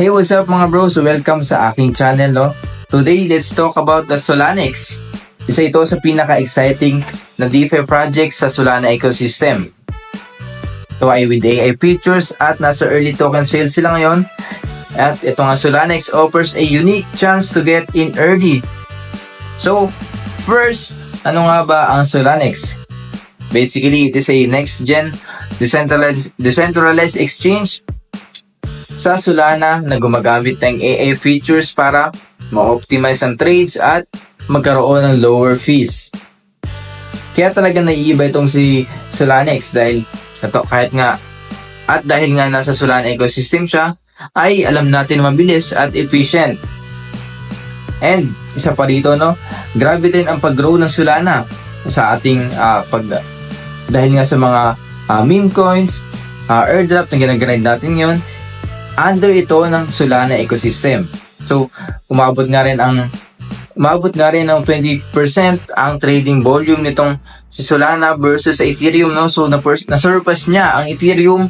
Hey, what's up mga bros? Welcome sa aking channel, no? Today, let's talk about the Solanix. Isa ito sa pinaka-exciting na DeFi project sa Solana ecosystem. Ito ay with AI features at nasa early token sales sila ngayon. At ito nga, Solanix offers a unique chance to get in early. So, first, ano nga ba ang Solanix? Basically, it is a next-gen decentralized exchange sa Solana na gumagamit ng AI features para ma-optimize ang trades at magkaroon ng lower fees. Kaya talaga naiiba itong si Solanix dahil dahil nga nasa Solana ecosystem siya, ay alam natin mabilis at efficient. And isa pa dito, no, grabe din ang pag-grow ng Solana sa ating dahil nga sa mga meme coins, airdrop na ginagrind natin yon under ito ng Solana ecosystem. So, umabot nga rin ng 20% ang trading volume nitong si Solana versus Ethereum, no? So, na-surpass niya ang Ethereum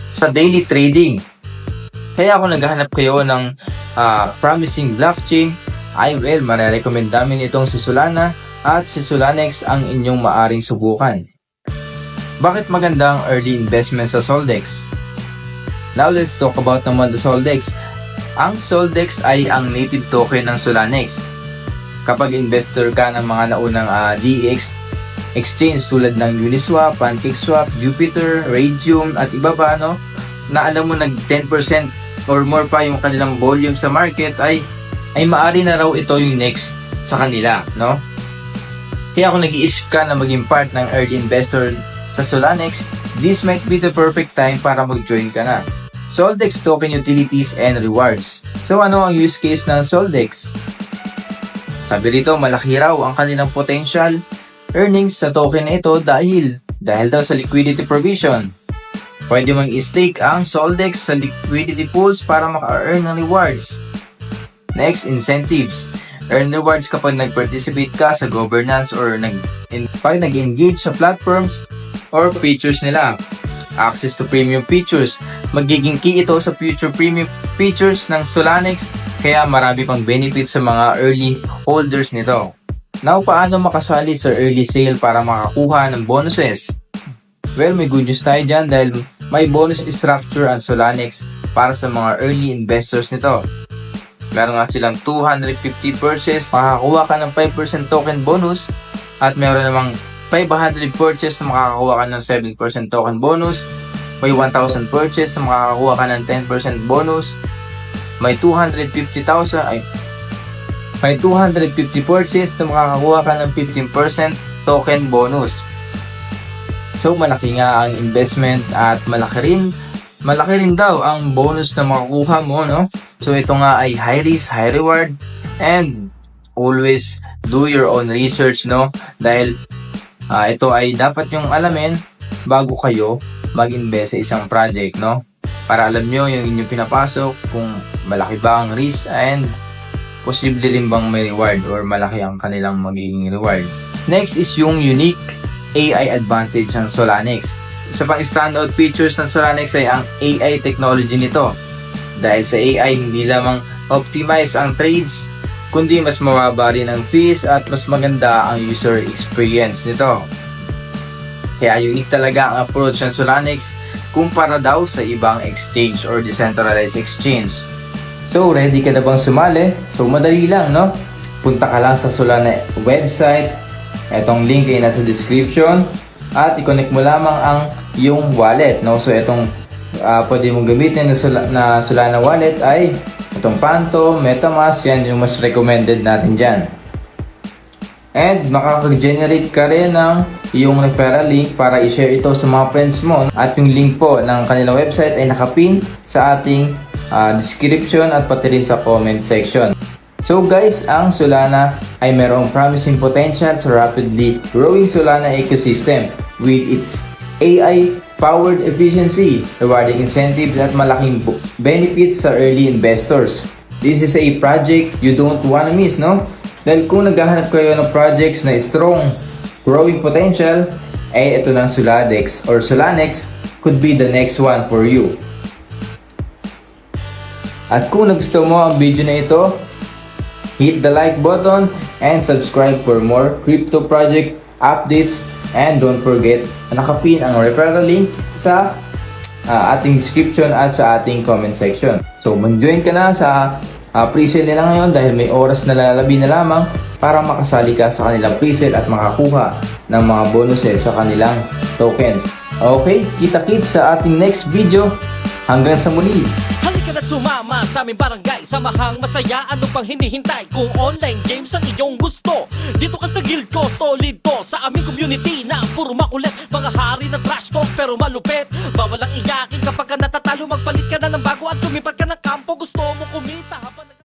sa daily trading. Kaya kung naghahanap kayo ng promising blockchain, marirecommend namin itong si Solana at si Solanix ang inyong maaring subukan. Bakit maganda ang early investment sa Soldex? Now, let's talk about naman the Soldex. Ang Soldex ay ang native token ng Solanix. Kapag investor ka ng mga naunang DEX exchange tulad ng Uniswap, PancakeSwap, Jupiter, Raydium at iba pa, no, na alam mo nag 10% or more pa yung kanilang volume sa market, ay maari na raw ito yung next sa kanila, no? Kaya kung nag-iisip ka na maging part ng early investor sa Solanix, this might be the perfect time para mag-join ka na. Soldex token utilities and rewards. So ano ang use case ng Soldex? Sabi dito, malaki raw ang kanilang potential earnings sa token na ito dahil daw sa liquidity provision. Pwede mang i-stake ang Soldex sa liquidity pools para maka-earn ng rewards. Next, incentives. Earn rewards kapag nag-participate ka sa governance or pag nag-engage sa platforms or features nila. Access to premium features. Magiging key ito sa future premium features ng Solanix, kaya marami pang benefits sa mga early holders nito. Now, paano makasali sa early sale para makakuha ng bonuses? Well, may good news tayo dyan dahil may bonus structure ang Solanix para sa mga early investors nito. Meron nga silang 250 purchase, makakakuha ka ng 5% token bonus, at meron namang 500 purchase na makakakuha ka ng 7% token bonus. May 1,000 purchase na makakakuha ka ng 10% bonus. May 250 purchase na makakakuha ka ng 15% token bonus. So, malaki nga ang investment at malaki rin daw ang bonus na makukuha mo, no? So, ito nga ay high risk, high reward, and always do your own research, no? Dahil ito ay dapat yung alamin bago kayo mag-invest sa isang project, no? Para alam nyo yung inyong pinapasok, kung malaki ba ang risk and posible rin bang may reward or malaki ang kanilang magiging reward. Next is yung unique AI advantage ng Solanix. Isa pang standout features ng Solanix ay ang AI technology nito. Dahil sa AI, hindi lamang optimize ang trades, kundi mas mababa rin ang fees at mas maganda ang user experience nito. Kaya unique talaga ang approach ng Solanix kumpara daw sa ibang exchange or decentralized exchange. So, ready ka na bang sumali? So, madali lang, no? Punta ka lang sa Solana website. Etong link ay nasa description. At i-connect mo lamang ang yung wallet, no? So, etong pwede mong gamitin na Solana wallet ay itong Phantom, MetaMask, yan yung mas recommended natin dyan. And makaka-generate ka rin ng yung referral link para i-share ito sa mga friends mo. At yung link po ng kanilang website ay nakapin sa ating description at pati rin sa comment section. So guys, ang Solana ay mayroong promising potential sa rapidly growing Solana ecosystem with its AI-powered efficiency, rewarding incentives at malaking benefits sa early investors. This is a project you don't wanna miss, no? Dahil kung naghahanap kayo ng projects na strong growing potential, ito ng Solanix could be the next one for you. At kung nagustuhan mo ang video na ito, hit the like button and subscribe for more crypto project updates, and don't forget na nakapin ang referral link sa ating description at sa ating comment section. So mag-join ka na sa pre-sale nila ngayon dahil may oras na lalabi na lamang para makasali ka sa kanilang pre-sale at makakuha ng mga bonuses sa kanilang tokens. Okay, kita-kits sa ating next video. Hanggang sa muli! Halika na't sumama sa aming barangay, samahang masaya, ano pang hinihintay? Kung online games ang iyong gusto, dito ka sa guild ko, solid to. Sa aming community na puro makulit, mga hari na trash talk pero malupit. Bawal ang iyakin kapag ka natatalo, magpalit ka na ng bago at lumipat ka ng kampo. Gusto mo kumita